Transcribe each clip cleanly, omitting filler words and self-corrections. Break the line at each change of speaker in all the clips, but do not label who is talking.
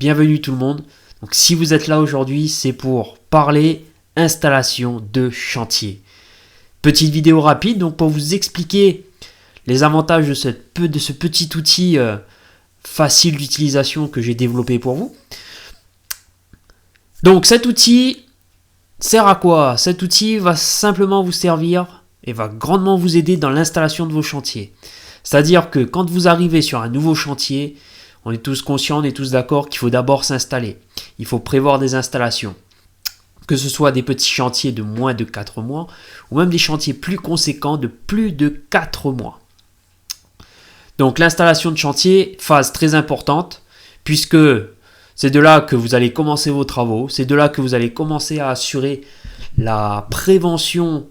bienvenue tout le monde. Donc si vous êtes là aujourd'hui, c'est pour parler installation de chantier. Petite vidéo rapide donc pour vous expliquer les avantages de ce petit outil facile d'utilisation que j'ai développé pour vous. Donc cet outil sert à quoi? Cet outil va simplement vous servir et va grandement vous aider dans l'installation de vos chantiers. C'est-à-dire que quand vous arrivez sur un nouveau chantier, on est tous conscients, on est tous d'accord qu'il faut d'abord s'installer. Il faut prévoir des installations. Que ce soit des petits chantiers de moins de 4 mois ou même des chantiers plus conséquents de plus de 4 mois. Donc l'installation de chantier, phase très importante, puisque c'est de là que vous allez commencer vos travaux, c'est de là que vous allez commencer à assurer la prévention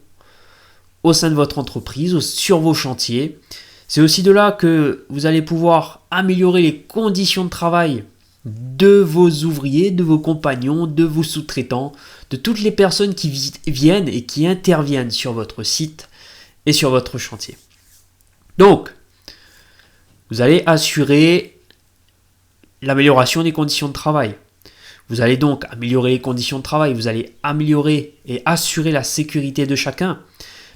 au sein de votre entreprise, sur vos chantiers. C'est aussi de là que vous allez pouvoir améliorer les conditions de travail de vos ouvriers, de vos compagnons, de vos sous-traitants, de toutes les personnes qui viennent et qui interviennent sur votre site et sur votre chantier. Donc, vous allez assurer l'amélioration des conditions de travail. Vous allez donc améliorer les conditions de travail, vous allez améliorer et assurer la sécurité de chacun,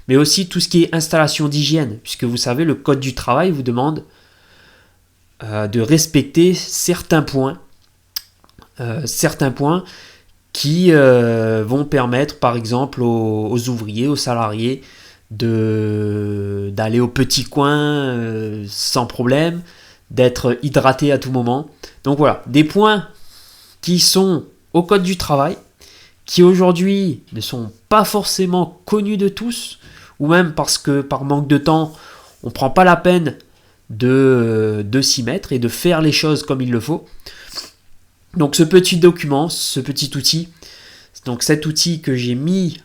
mais aussi tout ce qui est installation d'hygiène, puisque vous savez, le code du travail vous demande de respecter certains points qui vont permettre, par exemple, aux ouvriers, aux salariés, d'aller au petit coin sans problème, d'être hydraté à tout moment. Donc voilà, des points qui sont au code du travail, qui aujourd'hui ne sont pas forcément connus de tous, ou même parce que par manque de temps, on ne prend pas la peine de s'y mettre et de faire les choses comme il le faut. Donc ce petit document, ce petit outil, donc cet outil que j'ai mis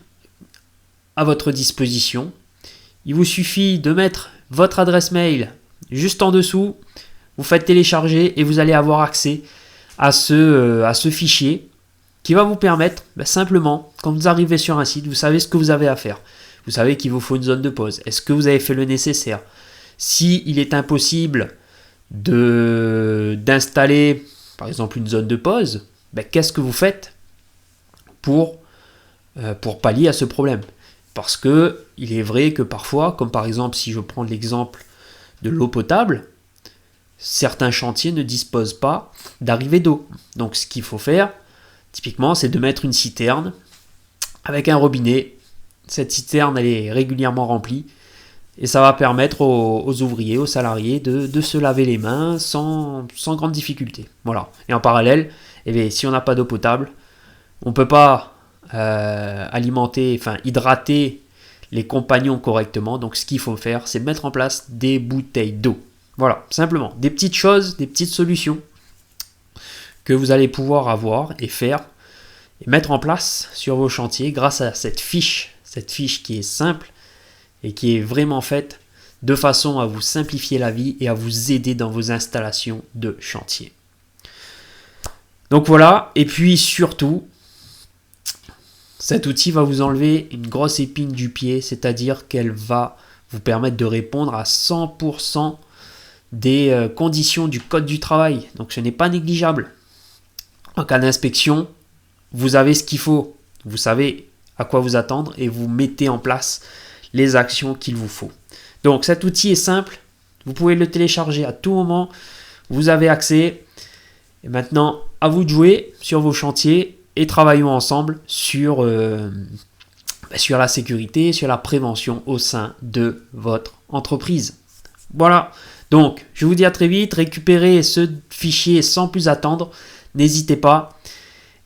à votre disposition, il vous suffit de mettre votre adresse mail juste en dessous, vous faites télécharger et vous allez avoir accès à ce fichier qui va vous permettre simplement, quand vous arrivez sur un site, vous savez ce que vous avez à faire. Vous savez qu'il vous faut une zone de pause. Est-ce que vous avez fait le nécessaire? Si il est impossible d'installer par exemple une zone de pause, qu'est-ce que vous faites pour pallier à ce problème? Parce que il est vrai que parfois, comme par exemple si je prends l'exemple de l'eau potable, certains chantiers ne disposent pas d'arrivée d'eau. Donc ce qu'il faut faire, typiquement, c'est de mettre une citerne avec un robinet. Cette citerne, elle est régulièrement remplie et ça va permettre aux ouvriers, aux salariés de se laver les mains sans grande difficulté. Voilà. Et en parallèle, si on n'a pas d'eau potable, on ne peut pas hydrater les compagnons correctement. Donc ce qu'il faut faire, c'est mettre en place des bouteilles d'eau. Voilà, simplement. Des petites choses, des petites solutions que vous allez pouvoir avoir et faire et mettre en place sur vos chantiers grâce à cette fiche qui est simple et qui est vraiment faite de façon à vous simplifier la vie et à vous aider dans vos installations de chantier. Donc voilà, et puis surtout, cet outil va vous enlever une grosse épine du pied, c'est-à-dire qu'elle va vous permettre de répondre à 100% des conditions du code du travail. Donc ce n'est pas négligeable. En cas d'inspection, vous avez ce qu'il faut, vous savez à quoi vous attendre et vous mettez en place les actions qu'il vous faut. Donc cet outil est simple, vous pouvez le télécharger à tout moment, vous avez accès. Et maintenant, à vous de jouer sur vos chantiers et travaillons ensemble sur la sécurité, sur la prévention au sein de votre entreprise. Voilà, donc je vous dis à très vite, récupérez ce fichier sans plus attendre, n'hésitez pas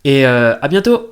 et à bientôt.